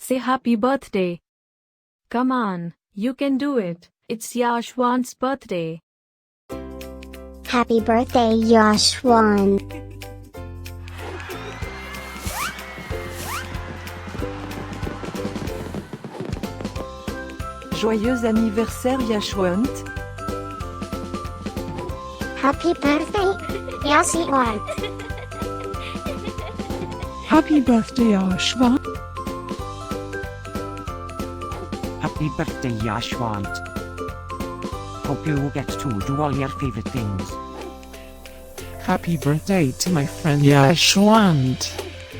Say happy birthday. Come on, you can do it. It's Yashwant's birthday. Happy birthday, Yashwant. Joyeux anniversaire Yashwant. Happy birthday, Yashwant. Happy birthday, Yashwant. Happy birthday, Yashwant. Hope you get to do all your favorite things. Happy birthday to my friend Yashwant.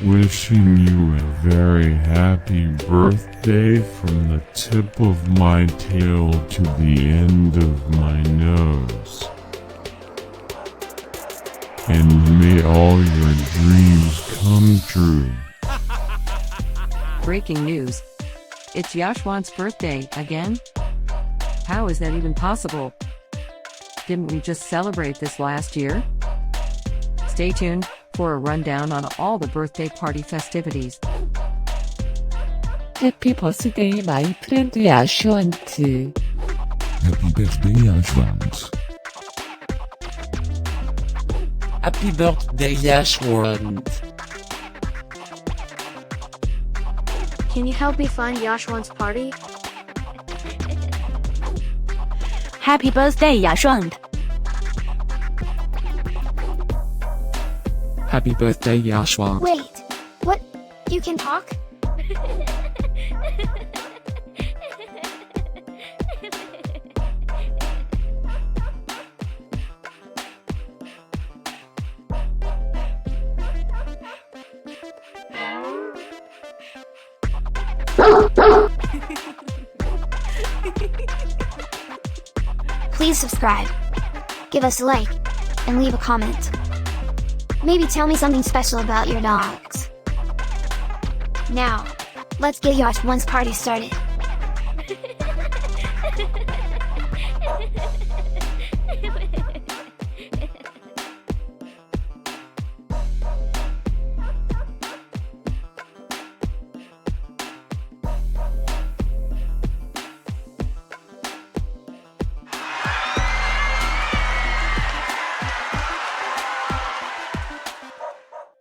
Wishing you a very happy birthday from the tip of my tail to the end of my nose. And may all your dreams come true. Breaking news. It's Yashwant's birthday again? How is that even possible? Didn't we just celebrate this last year? Stay tuned for a rundown on all the birthday party festivities. Happy birthday, my friend Yashwant. Happy birthday, Yashwant. Happy birthday, Yashwant. Can you help me find Yashwant's party? Happy birthday, Yashwant. Happy birthday, Yashwant. Wait, what? You can talk? Please subscribe, give us a like, and leave a comment. Maybe tell me something special about your dogs. Now, let's get Yashwant's party started.